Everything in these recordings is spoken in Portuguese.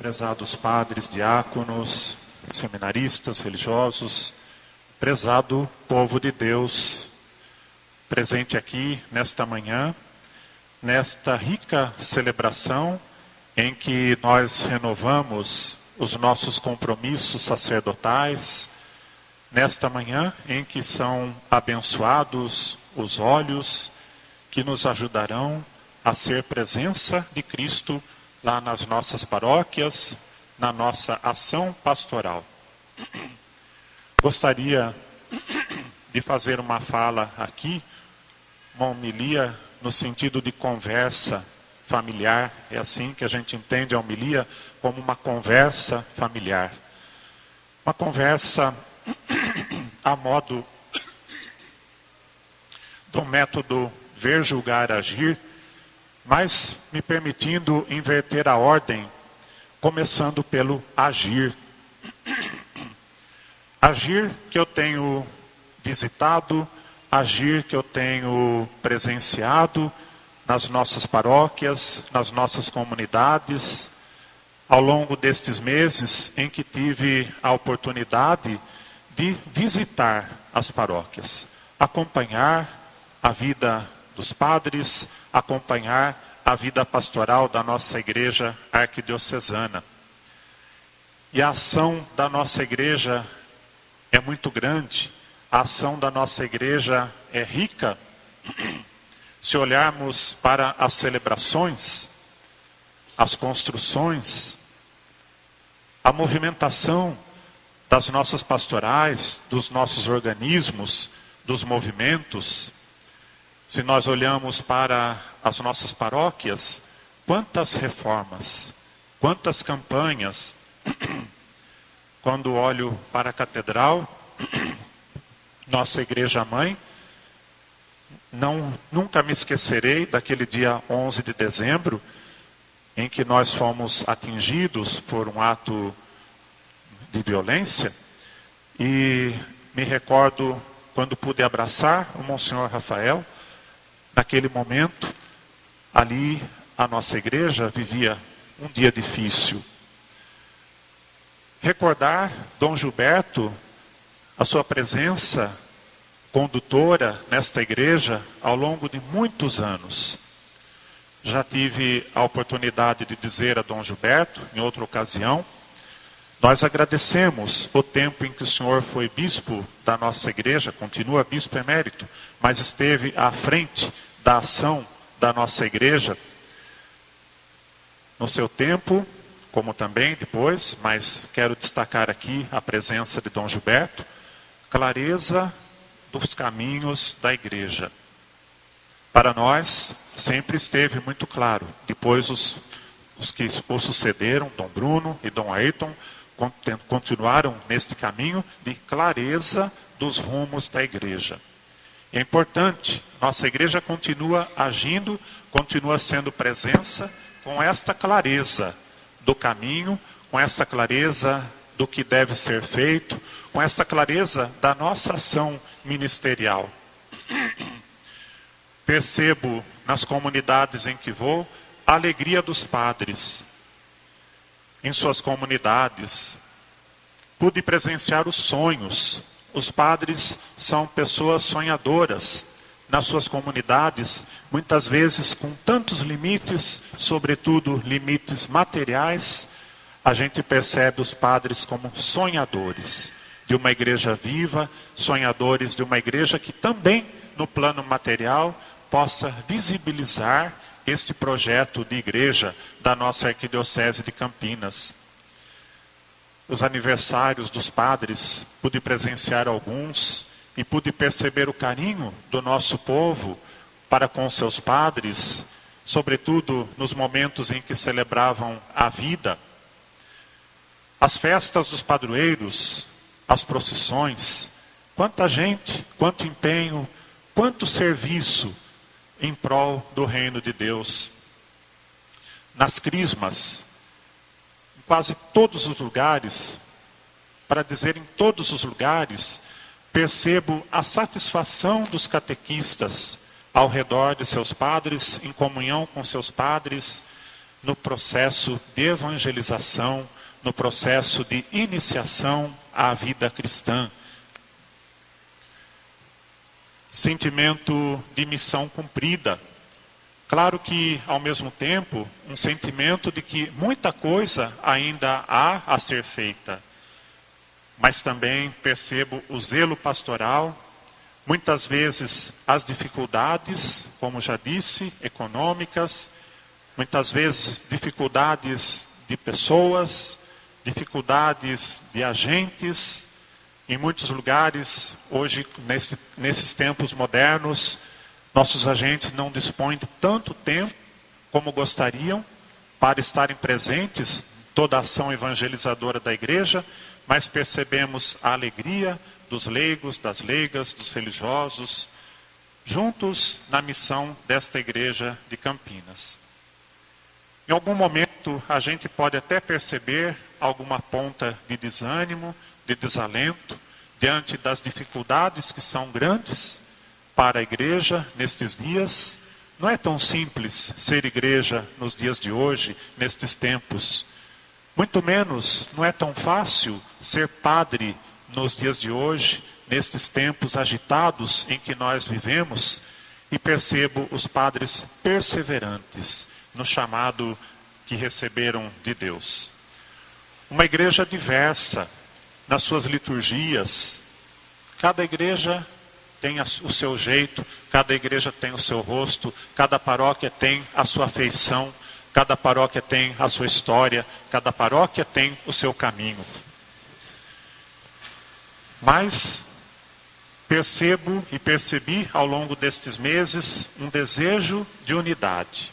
prezados padres, diáconos, seminaristas, religiosos, prezado povo de Deus, presente aqui nesta manhã, nesta rica celebração em que nós renovamos os nossos compromissos sacerdotais, nesta manhã em que são abençoados os olhos que nos ajudarão a ser presença de Cristo lá nas nossas paróquias, na nossa ação pastoral. Gostaria de fazer uma fala aqui, uma homilia no sentido de conversa familiar. É assim que a gente entende a homilia, como uma conversa familiar. Uma conversa a modo do método ver, julgar, agir, mas me permitindo inverter a ordem, começando pelo agir. Agir que eu tenho visitado, agir que eu tenho presenciado nas nossas paróquias, nas nossas comunidades, ao longo destes meses em que tive a oportunidade de visitar as paróquias, acompanhar a vida dos padres, acompanhar a vida pastoral da nossa igreja arquidiocesana. E a ação da nossa igreja é muito grande, a ação da nossa igreja é rica. Se olharmos para as celebrações, as construções, a movimentação das nossas pastorais, dos nossos organismos, dos movimentos, se nós olhamos para as nossas paróquias, quantas reformas, quantas campanhas. Quando olho para a catedral, nossa igreja-mãe, nunca me esquecerei daquele dia 11 de dezembro, em que nós fomos atingidos por um ato de violência, e me recordo quando pude abraçar o Monsenhor Rafael. Naquele momento, ali a nossa igreja vivia um dia difícil. Recordar Dom Gilberto, a sua presença condutora nesta igreja ao longo de muitos anos. Já tive a oportunidade de dizer a Dom Gilberto, em outra ocasião, nós agradecemos o tempo em que o senhor foi bispo da nossa igreja, continua bispo emérito, mas esteve à frente da ação da nossa igreja no seu tempo, como também depois, mas quero destacar aqui a presença de Dom Gilberto, clareza dos caminhos da igreja. Para nós, sempre esteve muito claro. Depois, os que o sucederam, Dom Bruno e Dom Ayrton, continuaram neste caminho de clareza dos rumos da igreja. É importante, nossa igreja continua agindo, continua sendo presença com esta clareza do caminho, com esta clareza do que deve ser feito, com esta clareza da nossa ação ministerial. Percebo nas comunidades em que vou a alegria dos padres em suas comunidades. Pude presenciar os sonhos. Os padres são pessoas sonhadoras nas suas comunidades, muitas vezes com tantos limites, sobretudo limites materiais. A gente percebe os padres como sonhadores de uma igreja viva, sonhadores de uma igreja que também, no plano material, possa visibilizar este projeto de igreja da nossa arquidiocese de Campinas. Os aniversários dos padres, pude presenciar alguns e pude perceber o carinho do nosso povo para com seus padres, sobretudo nos momentos em que celebravam a vida. As festas dos padroeiros, as procissões, quanta gente, quanto empenho, quanto serviço em prol do reino de Deus. Nas crismas, em quase todos os lugares, para dizer em todos os lugares, percebo a satisfação dos catequistas ao redor de seus padres, em comunhão com seus padres, no processo de evangelização, no processo de iniciação à vida cristã. Sentimento de missão cumprida. Claro que, ao mesmo tempo, um sentimento de que muita coisa ainda há a ser feita. Mas também percebo o zelo pastoral, muitas vezes as dificuldades, como já disse, econômicas, muitas vezes dificuldades de pessoas, dificuldades de agentes. Em muitos lugares, hoje, nesses tempos modernos, nossos agentes não dispõem de tanto tempo como gostariam para estarem presentes em toda a ação evangelizadora da igreja, mas percebemos a alegria dos leigos, das leigas, dos religiosos, juntos na missão desta igreja de Campinas. Em algum momento, a gente pode até perceber alguma ponta de desânimo, de desalento, diante das dificuldades que são grandes para a igreja nestes dias. Não é tão simples ser igreja nos dias de hoje, nestes tempos. Muito menos, não é tão fácil ser padre nos dias de hoje, nestes tempos agitados em que nós vivemos, e percebo os padres perseverantes no chamado que receberam de Deus. Uma igreja diversa nas suas liturgias. Cada igreja tem o seu jeito, cada igreja tem o seu rosto, cada paróquia tem a sua feição, cada paróquia tem a sua história, cada paróquia tem o seu caminho. Mas percebo e percebi ao longo destes meses um desejo de unidade.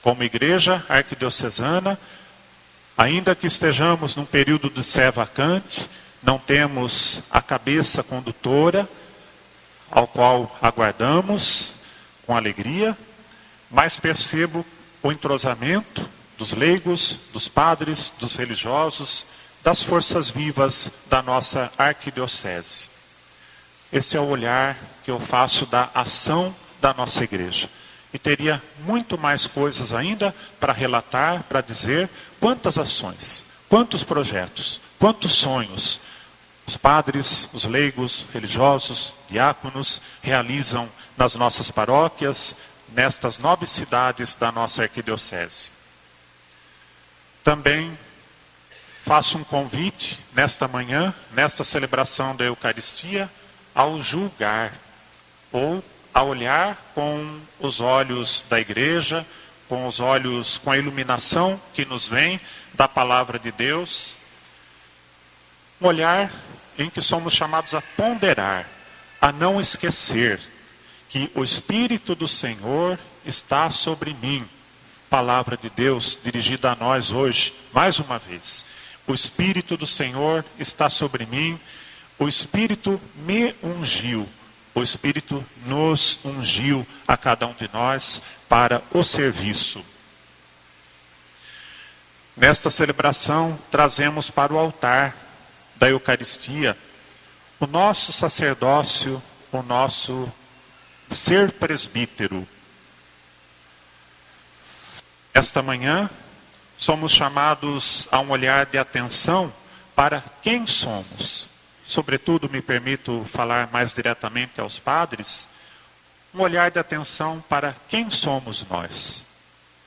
Como igreja arquidiocesana, ainda que estejamos num período de sé vacante, não temos a cabeça condutora, ao qual aguardamos com alegria, mas percebo o entrosamento dos leigos, dos padres, dos religiosos, das forças vivas da nossa arquidiocese. Esse é o olhar que eu faço da ação da nossa igreja. E teria muito mais coisas ainda para relatar, para dizer quantas ações, quantos projetos, quantos sonhos os padres, os leigos, religiosos, diáconos realizam nas nossas paróquias, nestas 9 cidades da nossa arquidiocese. Também faço um convite nesta manhã, nesta celebração da Eucaristia, ao julgar, ou a olhar com os olhos da igreja, com os olhos, com a iluminação que nos vem da palavra de Deus. Um olhar em que somos chamados a ponderar, a não esquecer que o Espírito do Senhor está sobre mim. Palavra de Deus dirigida a nós hoje, mais uma vez. O Espírito do Senhor está sobre mim, o Espírito me ungiu, o Espírito nos ungiu a cada um de nós para o serviço. Nesta celebração, trazemos para o altar da Eucaristia o nosso sacerdócio, o nosso ser presbítero. Esta manhã, somos chamados a um olhar de atenção para quem somos. Sobretudo, me permito falar mais diretamente aos padres, um olhar de atenção para quem somos nós,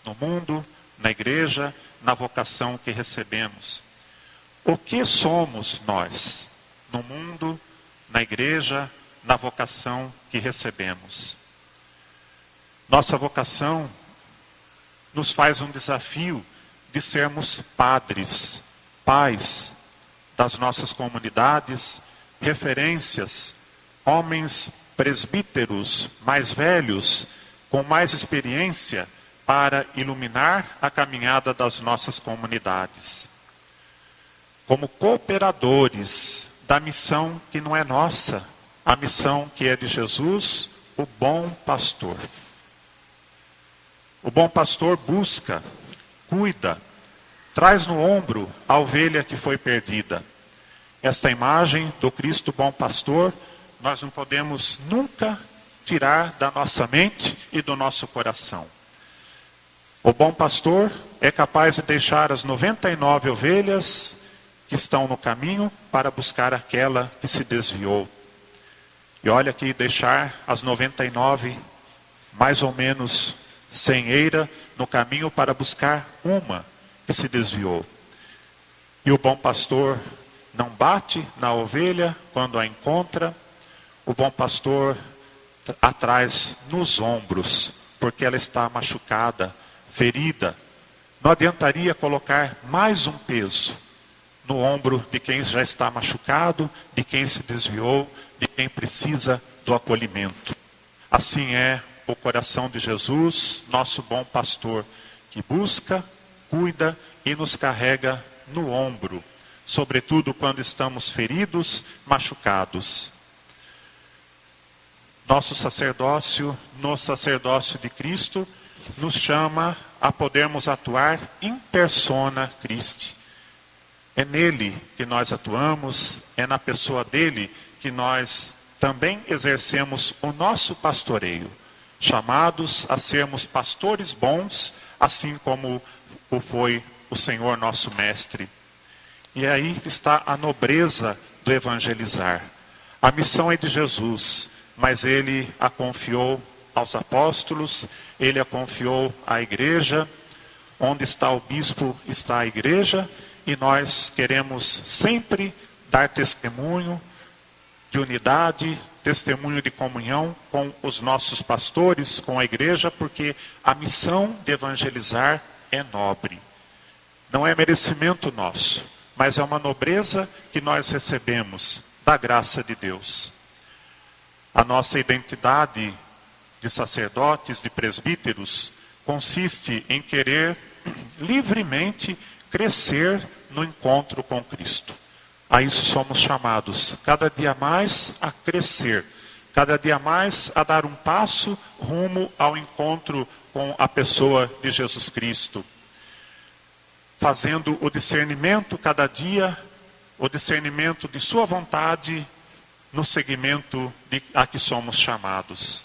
no mundo, na igreja, na vocação que recebemos. O que somos nós, no mundo, na igreja, na vocação que recebemos? Nossa vocação nos faz um desafio de sermos padres, pais das nossas comunidades, referências, homens presbíteros mais velhos, com mais experiência, para iluminar a caminhada das nossas comunidades. Como cooperadores da missão que não é nossa, a missão que é de Jesus, o bom pastor. O bom pastor busca, cuida, traz no ombro a ovelha que foi perdida. Esta imagem do Cristo bom pastor, nós não podemos nunca tirar da nossa mente e do nosso coração. O bom pastor é capaz de deixar as 99 ovelhas que estão no caminho para buscar aquela que se desviou. E olha aqui, deixar as 99, mais ou menos sem eira, no caminho para buscar uma que se desviou. E o bom pastor não bate na ovelha quando a encontra. O bom pastor a traz nos ombros, porque ela está machucada, ferida. Não adiantaria colocar mais um peso no ombro de quem já está machucado, de quem se desviou, de quem precisa do acolhimento. Assim é o coração de Jesus, nosso bom pastor, que busca, cuida e nos carrega no ombro, sobretudo quando estamos feridos, machucados. Nosso sacerdócio, no sacerdócio de Cristo, nos chama a podermos atuar in persona Christi. É nele que nós atuamos, é na pessoa dele que nós também exercemos o nosso pastoreio, chamados a sermos pastores bons, assim como o foi o Senhor nosso Mestre. E aí está a nobreza do evangelizar. A missão é de Jesus, mas ele a confiou aos apóstolos, ele a confiou à igreja. Onde está o bispo, está a igreja, e nós queremos sempre dar testemunho de unidade, testemunho de comunhão com os nossos pastores, com a igreja, porque a missão de evangelizar é nobre. Não é merecimento nosso, mas é uma nobreza que nós recebemos da graça de Deus. A nossa identidade de sacerdotes, de presbíteros, consiste em querer livremente crescer no encontro com Cristo. A isso somos chamados, cada dia mais a crescer, cada dia mais a dar um passo rumo ao encontro com a pessoa de Jesus Cristo. Fazendo o discernimento cada dia, o discernimento de sua vontade, no segmento a que somos chamados.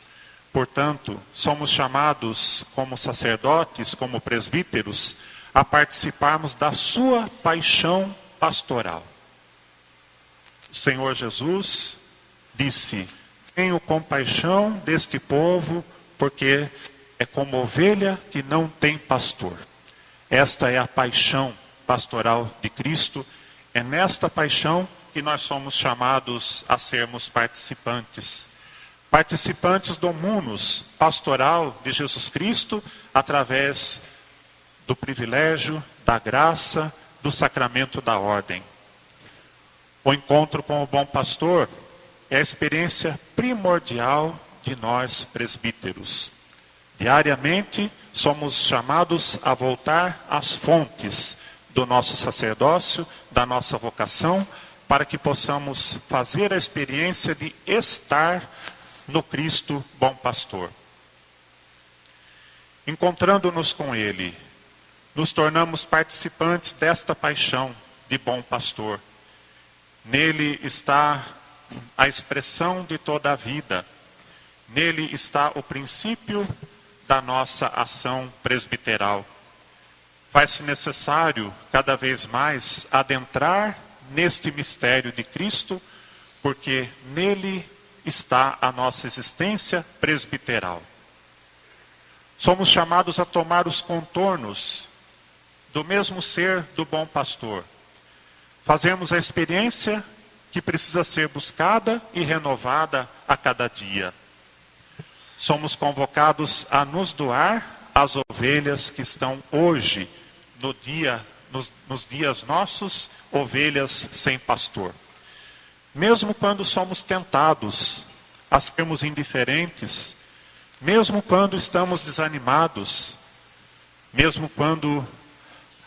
Portanto, somos chamados como sacerdotes, como presbíteros, a participarmos da sua paixão pastoral. O Senhor Jesus disse: tenho compaixão deste povo, porque é como ovelha que não tem pastor. Esta é a paixão pastoral de Cristo. É nesta paixão que nós somos chamados a sermos participantes. Participantes do munus pastoral de Jesus Cristo, através do privilégio, da graça, do sacramento da ordem. O encontro com o bom pastor é a experiência primordial de nós presbíteros. Diariamente somos chamados a voltar às fontes do nosso sacerdócio, da nossa vocação, para que possamos fazer a experiência de estar no Cristo bom pastor. Encontrando-nos com Ele, nos tornamos participantes desta paixão de bom pastor. Nele está a expressão de toda a vida. Nele está o princípio da nossa ação presbiteral. Faz-se necessário, cada vez mais, adentrar neste mistério de Cristo, porque nele está a nossa existência presbiteral. Somos chamados a tomar os contornos do mesmo ser do bom pastor. Fazemos a experiência que precisa ser buscada e renovada a cada dia. Somos convocados a nos doar às ovelhas que estão hoje, nos dias nossos, ovelhas sem pastor. Mesmo quando somos tentados a sermos indiferentes, mesmo quando estamos desanimados, mesmo quando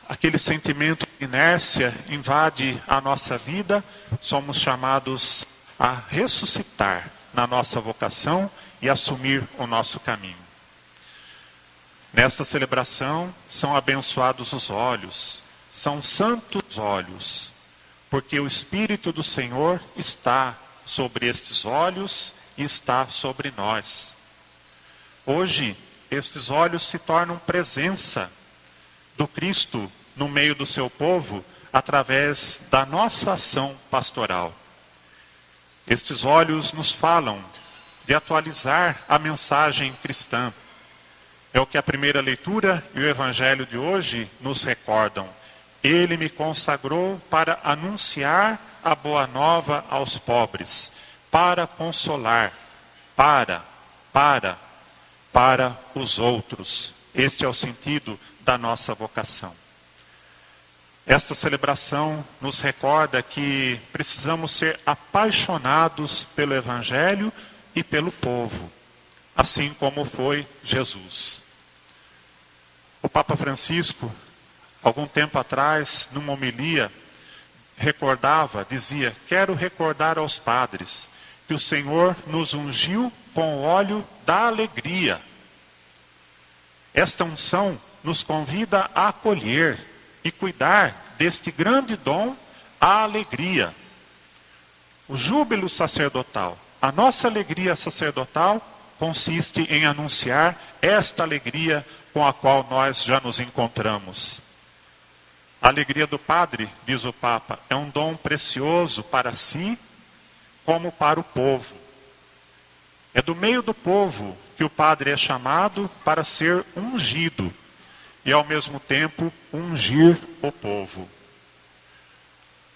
aquele sentimento de inércia invade a nossa vida, somos chamados a ressuscitar na nossa vocação e assumir o nosso caminho. Nesta celebração são abençoados os olhos, são santos olhos, porque o Espírito do Senhor está sobre estes olhos e está sobre nós. Hoje estes olhos se tornam presença do Cristo no meio do seu povo, através da nossa ação pastoral. Estes olhos nos falam de atualizar a mensagem cristã. É o que a primeira leitura e o evangelho de hoje nos recordam. Ele me consagrou para anunciar a boa nova aos pobres, para consolar, para os outros. Este é o sentido da nossa vocação. Esta celebração nos recorda que precisamos ser apaixonados pelo Evangelho e pelo povo, assim como foi Jesus. O Papa Francisco, algum tempo atrás, numa homilia, dizia: quero recordar aos padres que o Senhor nos ungiu com o óleo da alegria. Esta unção nos convida a acolher e cuidar deste grande dom, a alegria. O júbilo sacerdotal, a nossa alegria sacerdotal, consiste em anunciar esta alegria com a qual nós já nos encontramos. A alegria do Padre, diz o Papa, é um dom precioso para si, como para o povo. É do meio do povo que o Padre é chamado para ser ungido e, ao mesmo tempo, ungir o povo. O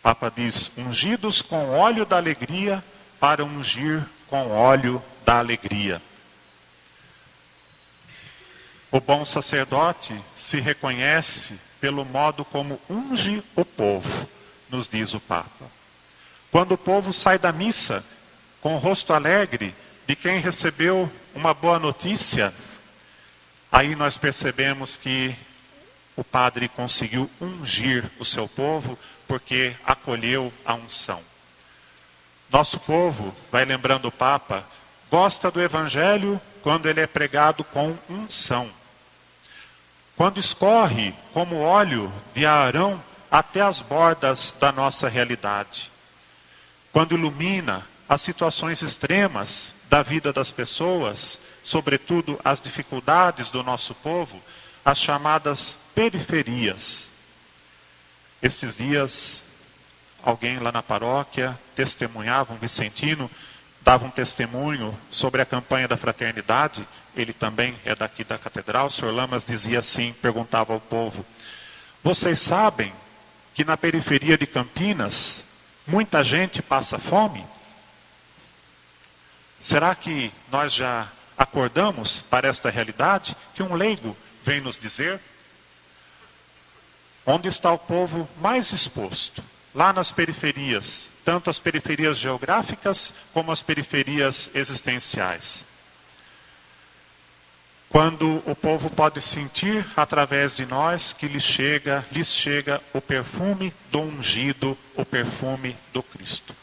Papa diz: ungidos com óleo da alegria para ungir com óleo da alegria. O bom sacerdote se reconhece pelo modo como unge o povo, nos diz o Papa. Quando o povo sai da missa com o rosto alegre de quem recebeu uma boa notícia, aí nós percebemos que o Padre conseguiu ungir o seu povo porque acolheu a unção. Nosso povo, vai lembrando o Papa, gosta do Evangelho quando ele é pregado com unção. Quando escorre como óleo de Arão até as bordas da nossa realidade. Quando ilumina as situações extremas da vida das pessoas, sobretudo as dificuldades do nosso povo, as chamadas periferias. Esses dias, alguém lá na paróquia testemunhava, um vicentino, dava um testemunho sobre a campanha da fraternidade. Ele também é daqui da catedral. O Sr. Lamas dizia assim, perguntava ao povo: vocês sabem que na periferia de Campinas muita gente passa fome? Será que nós já acordamos para esta realidade que um leigo vem nos dizer? Onde está o povo mais exposto? Lá nas periferias, tanto as periferias geográficas como as periferias existenciais. Quando o povo pode sentir através de nós que lhes chega o perfume do ungido, o perfume do Cristo.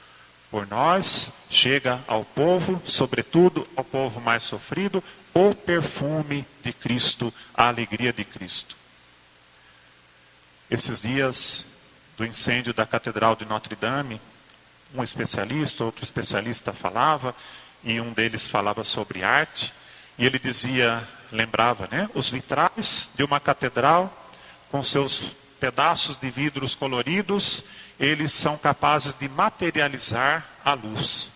Por nós chega ao povo, sobretudo ao povo mais sofrido, o perfume de Cristo, a alegria de Cristo. Esses dias do incêndio da Catedral de Notre Dame, um especialista, outro especialista falava, e um deles falava sobre arte, e ele dizia, lembrava, os vitrais de uma catedral, com seus pedaços de vidros coloridos, eles são capazes de materializar a luz.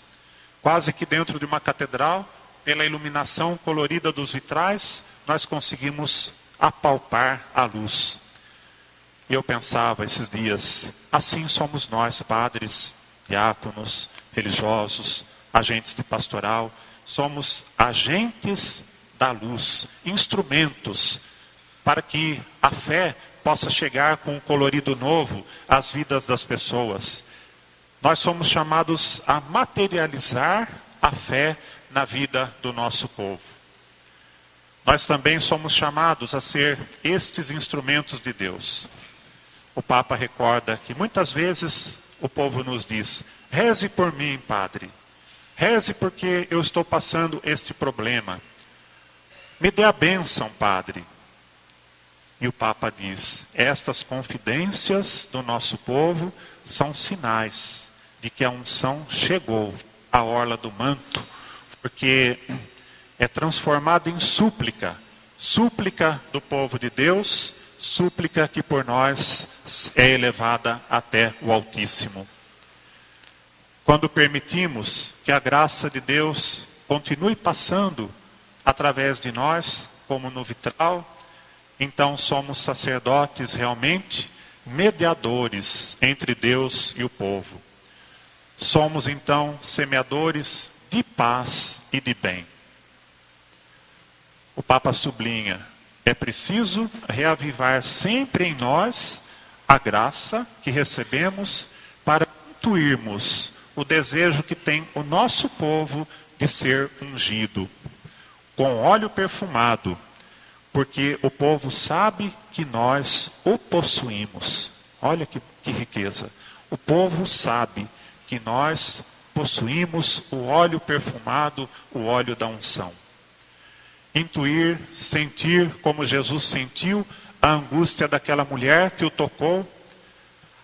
Quase que dentro de uma catedral, pela iluminação colorida dos vitrais, nós conseguimos apalpar a luz. E eu pensava esses dias, assim somos nós, padres, diáconos, religiosos, agentes de pastoral, somos agentes da luz, instrumentos para que a fé possa chegar com um colorido novo às vidas das pessoas. Nós somos chamados a materializar a fé na vida do nosso povo. Nós também somos chamados a ser estes instrumentos de Deus. O Papa recorda que muitas vezes o povo nos diz: reze por mim, padre. Reze porque eu estou passando este problema. Me dê a bênção, padre. E o Papa diz: estas confidências do nosso povo são sinais de que a unção chegou à orla do manto, porque é transformada em súplica Súplica do povo de Deus, súplica que por nós é elevada até o Altíssimo. Quando permitimos que a graça de Deus continue passando através de nós, como no vitral, então somos sacerdotes realmente mediadores entre Deus e o povo. Somos então semeadores de paz e de bem. O Papa sublinha, é preciso reavivar sempre em nós a graça que recebemos para intuirmos o desejo que tem o nosso povo de ser ungido com óleo perfumado, porque o povo sabe que nós o possuímos. Olha que riqueza. O povo sabe que nós possuímos o óleo perfumado, o óleo da unção. Intuir, sentir como Jesus sentiu a angústia daquela mulher que o tocou.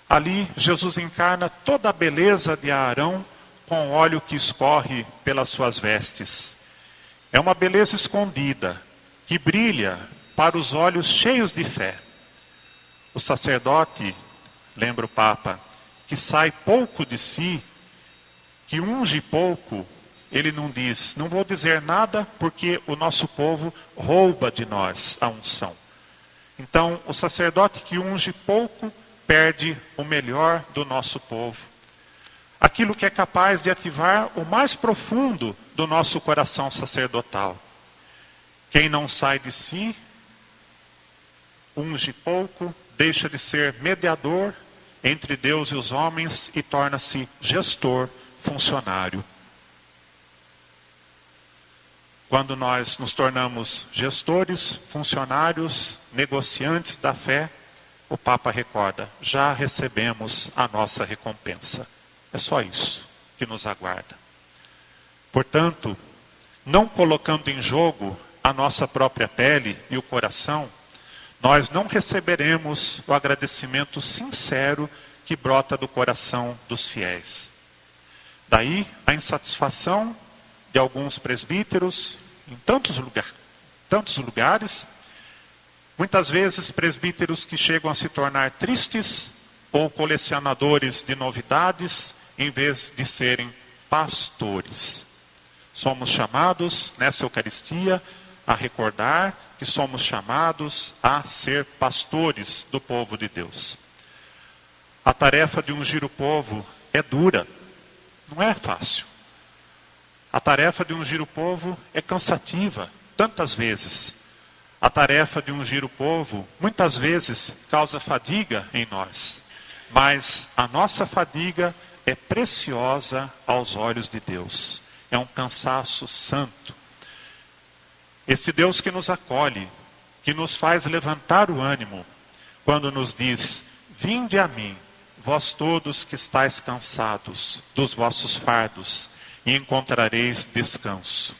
Ali Jesus encarna toda a beleza de Arão com o óleo que escorre pelas suas vestes. É uma beleza escondida, que brilha para os olhos cheios de fé. O sacerdote, lembra o Papa, que sai pouco de si, que unge pouco, ele não diz, não vou dizer nada porque o nosso povo rouba de nós a unção. Então, o sacerdote que unge pouco, perde o melhor do nosso povo. Aquilo que é capaz de ativar o mais profundo do nosso coração sacerdotal. Quem não sai de si, unge pouco, deixa de ser mediador entre Deus e os homens e torna-se gestor, funcionário. Quando nós nos tornamos gestores, funcionários, negociantes da fé, o Papa recorda, já recebemos a nossa recompensa. É só isso que nos aguarda. Portanto, não colocando em jogo a nossa própria pele e o coração, nós não receberemos o agradecimento sincero que brota do coração dos fiéis. Daí a insatisfação de alguns presbíteros em tantos lugares, muitas vezes presbíteros que chegam a se tornar tristes ou colecionadores de novidades em vez de serem pastores. Somos chamados nessa Eucaristia a recordar que somos chamados a ser pastores do povo de Deus. A tarefa de ungir o povo é dura, não é fácil. A tarefa de ungir o povo é cansativa, tantas vezes. A tarefa de ungir o povo, muitas vezes, causa fadiga em nós. Mas a nossa fadiga é preciosa aos olhos de Deus. É um cansaço santo. Esse Deus que nos acolhe, que nos faz levantar o ânimo, quando nos diz, vinde a mim, vós todos que estáis cansados dos vossos fardos, e encontrareis descanso.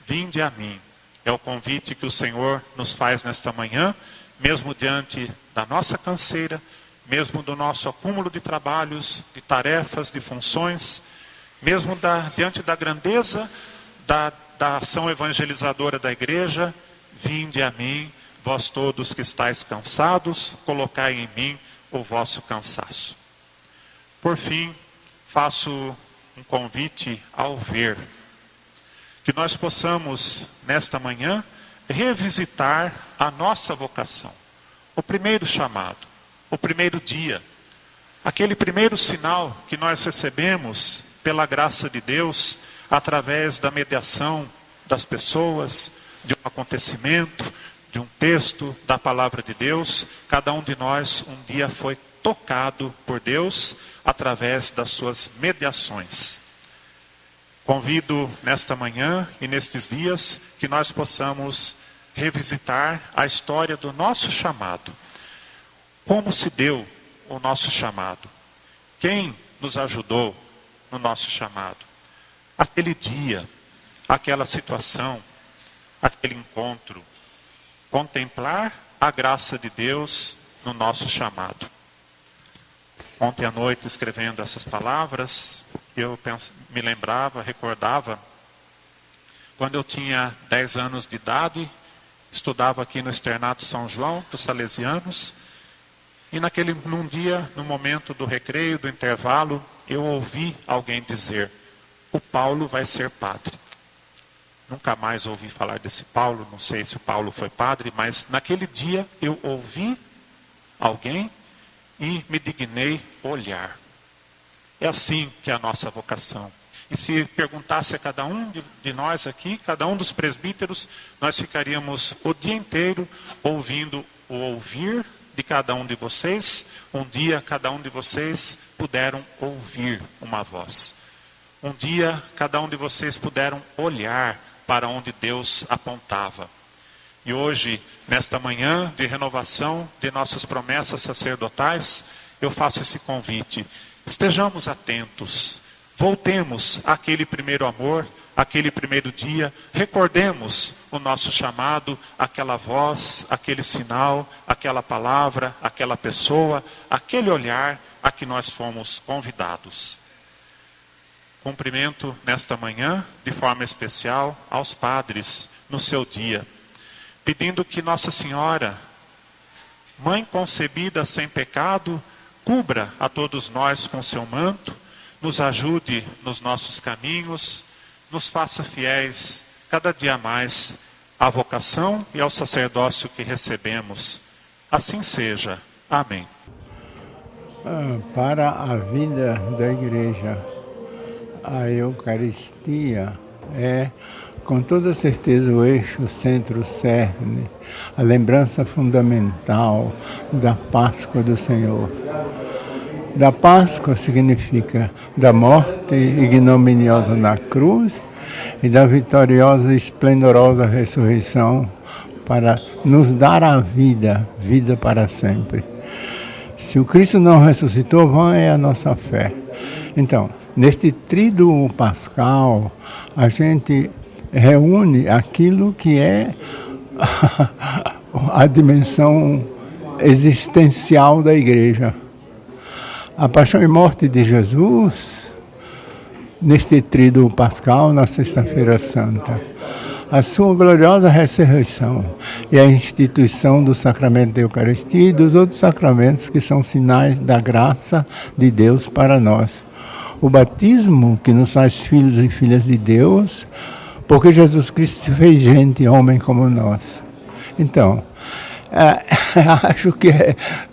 Vinde a mim. É o convite que o Senhor nos faz nesta manhã, mesmo diante da nossa canseira, mesmo do nosso acúmulo de trabalhos, de tarefas, de funções, mesmo diante da grandeza da ação evangelizadora da igreja. Vinde a mim, vós todos que estáis cansados, colocai em mim o vosso cansaço. Por fim, faço um convite ao ver. Que nós possamos, nesta manhã, revisitar a nossa vocação. O primeiro chamado, o primeiro dia, aquele primeiro sinal que nós recebemos pela graça de Deus, através da mediação das pessoas, de um acontecimento, de um texto da palavra de Deus. Cada um de nós um dia foi tocado por Deus através das suas mediações. Convido nesta manhã e nestes dias que nós possamos revisitar a história do nosso chamado. Como se deu o nosso chamado? Quem nos ajudou no nosso chamado? Aquele dia, aquela situação, aquele encontro. Contemplar a graça de Deus no nosso chamado. Ontem à noite, escrevendo essas palavras, eu me lembrava, recordava, quando eu tinha 10 anos de idade estudava aqui no Externato São João, dos Salesianos, e num dia, no momento do recreio, do intervalo, eu ouvi alguém dizer: o Paulo vai ser padre. Nunca mais ouvi falar desse Paulo, não sei se o Paulo foi padre, mas naquele dia eu ouvi alguém e me dignei olhar. É assim que é a nossa vocação. E se perguntasse a cada um de nós aqui, cada um dos presbíteros, nós ficaríamos o dia inteiro ouvindo o ouvir de cada um de vocês. Um dia cada um de vocês puderam ouvir uma voz. Um dia cada um de vocês puderam olhar para onde Deus apontava. E hoje, nesta manhã de renovação de nossas promessas sacerdotais, eu faço esse convite. Estejamos atentos, voltemos àquele primeiro amor, aquele primeiro dia, recordemos o nosso chamado, aquela voz, aquele sinal, aquela palavra, aquela pessoa, aquele olhar a que nós fomos convidados. Cumprimento nesta manhã, de forma especial, aos padres no seu dia, pedindo que Nossa Senhora, Mãe concebida sem pecado, cubra a todos nós com seu manto, nos ajude nos nossos caminhos, nos faça fiéis cada dia mais à vocação e ao sacerdócio que recebemos. Assim seja. Amém. Para a vida da igreja, a Eucaristia é, com toda certeza, o eixo, o centro, o cerne, a lembrança fundamental da Páscoa do Senhor. Da Páscoa significa da morte ignominiosa na cruz e da vitoriosa e esplendorosa ressurreição para nos dar a vida, vida para sempre. Se o Cristo não ressuscitou, vã é a nossa fé. Então, neste tríduo pascal, a gente reúne aquilo que é a dimensão existencial da igreja. A paixão e morte de Jesus, neste tríduo pascal, na Sexta-feira Santa. A sua gloriosa ressurreição e a instituição do sacramento da Eucaristia e dos outros sacramentos que são sinais da graça de Deus para nós. O batismo que nos faz filhos e filhas de Deus, porque Jesus Cristo se fez gente, homem como nós. Então, acho que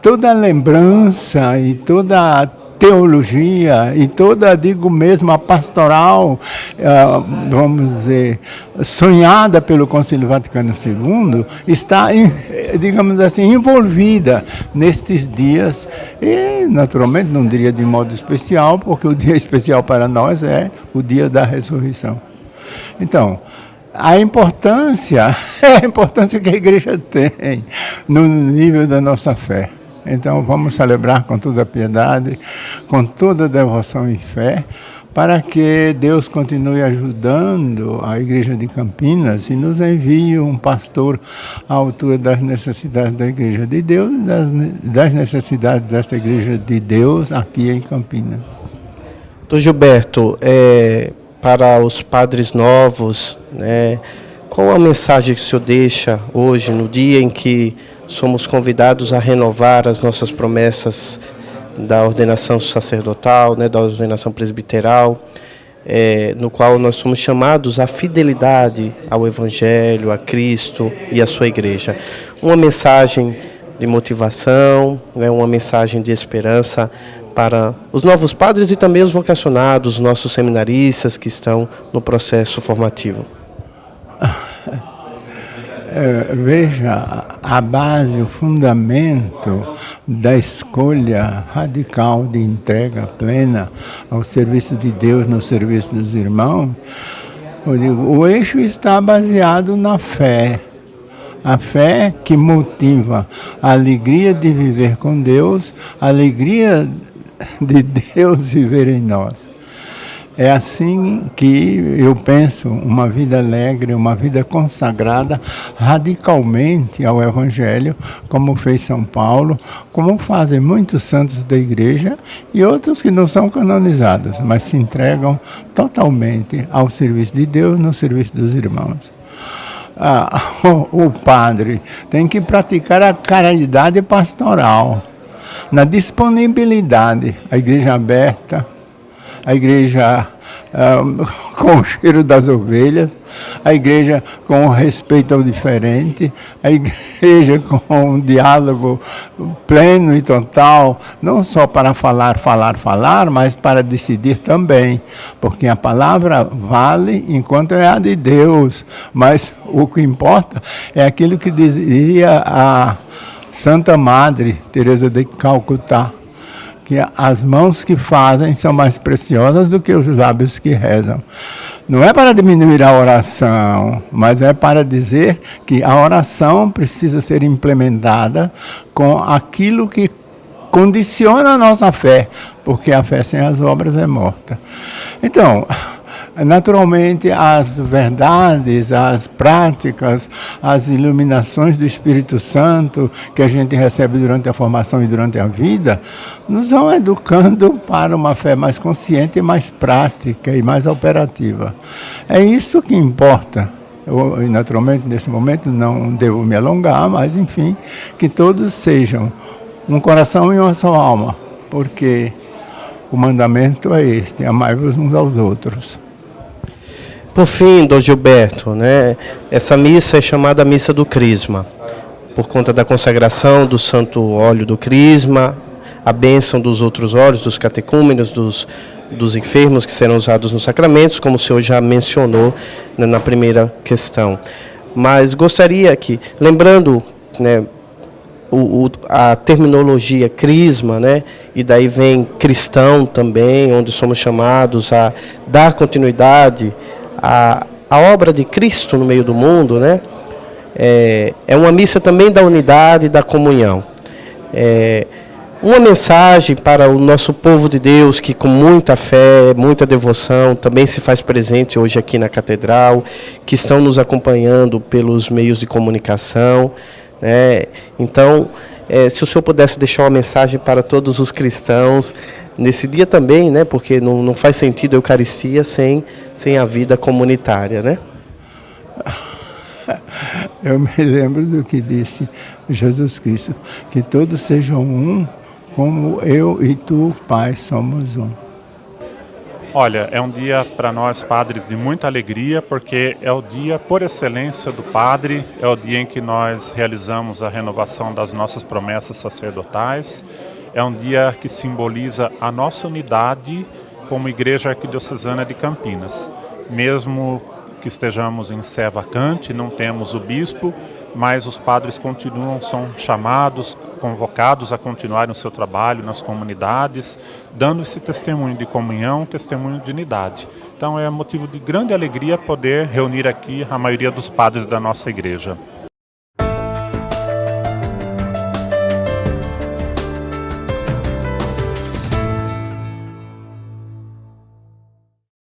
toda a lembrança e toda a teologia e toda, digo mesmo, a pastoral, vamos dizer, sonhada pelo Concílio Vaticano II, está, digamos assim, envolvida nestes dias e, naturalmente, não diria de modo especial, porque o dia especial para nós é o dia da ressurreição. Então, a importância que a igreja tem no nível da nossa fé. Então vamos celebrar com toda a piedade, com toda a devoção e fé, para que Deus continue ajudando a igreja de Campinas e nos envie um pastor à altura das necessidades da igreja de Deus e das necessidades desta igreja de Deus aqui em Campinas. Doutor Gilberto, para os padres novos, qual a mensagem que o senhor deixa hoje, no dia em que somos convidados a renovar as nossas promessas da ordenação sacerdotal, da ordenação presbiteral, no qual nós somos chamados à fidelidade ao Evangelho, a Cristo e à sua igreja? Uma mensagem de motivação, uma mensagem de esperança para os novos padres e também os vocacionados, os nossos seminaristas que estão no processo formativo. Veja, a base, o fundamento da escolha radical de entrega plena ao serviço de Deus, no serviço dos irmãos, o eixo está baseado na fé. A fé que motiva a alegria de viver com Deus, a alegria de Deus viver em nós. É assim que eu penso uma vida alegre, uma vida consagrada radicalmente ao Evangelho, como fez São Paulo, como fazem muitos santos da igreja e outros que não são canonizados, mas se entregam totalmente ao serviço de Deus, no serviço dos irmãos. o padre tem que praticar a caridade pastoral, na disponibilidade, a igreja aberta, a igreja com o cheiro das ovelhas, a igreja com o respeito ao diferente, a igreja com um diálogo pleno e total, não só para falar, mas para decidir também, porque a palavra vale enquanto é a de Deus, mas o que importa é aquilo que dizia a Santa Madre Teresa de Calcutá, que as mãos que fazem são mais preciosas do que os lábios que rezam. Não é para diminuir a oração, mas é para dizer que a oração precisa ser implementada com aquilo que condiciona a nossa fé, porque a fé sem as obras é morta. Então, naturalmente, as verdades, as práticas, as iluminações do Espírito Santo que a gente recebe durante a formação e durante a vida, nos vão educando para uma fé mais consciente, mais prática e mais operativa. É isso que importa. Eu, naturalmente, nesse momento, não devo me alongar, mas, enfim, que todos sejam um coração e uma só alma, porque o mandamento é este: amai-vos uns aos outros. Por fim, Dom Gilberto, né, essa missa é chamada Missa do Crisma, por conta da consagração do santo óleo do Crisma, a bênção dos outros óleos, dos catecúmenos, dos enfermos que serão usados nos sacramentos, como o senhor já mencionou, né, na primeira questão. Mas gostaria que, lembrando, né, a terminologia crisma, né, e daí vem cristão também, onde somos chamados a dar continuidade a obra de Cristo no meio do mundo, né? É uma missa também da unidade e da comunhão. Uma mensagem para o nosso povo de Deus, que com muita fé, muita devoção, também se faz presente hoje aqui na Catedral, que estão nos acompanhando pelos meios de comunicação, né? Então, se o senhor pudesse deixar uma mensagem para todos os cristãos, nesse dia também, né? Porque não faz sentido a Eucaristia sem a vida comunitária, né? Eu me lembro do que disse Jesus Cristo, que todos sejam um, como eu e tu, Pai, somos um. Olha, é um dia para nós padres de muita alegria, porque é o dia por excelência do padre, é o dia em que nós realizamos a renovação das nossas promessas sacerdotais, é um dia que simboliza a nossa unidade como Igreja Arquidiocesana de Campinas. Mesmo que estejamos em sé vacante, não temos o bispo, mas os padres são chamados, convocados a continuarem o seu trabalho nas comunidades, dando esse testemunho de comunhão, testemunho de unidade. Então é motivo de grande alegria poder reunir aqui a maioria dos padres da nossa igreja.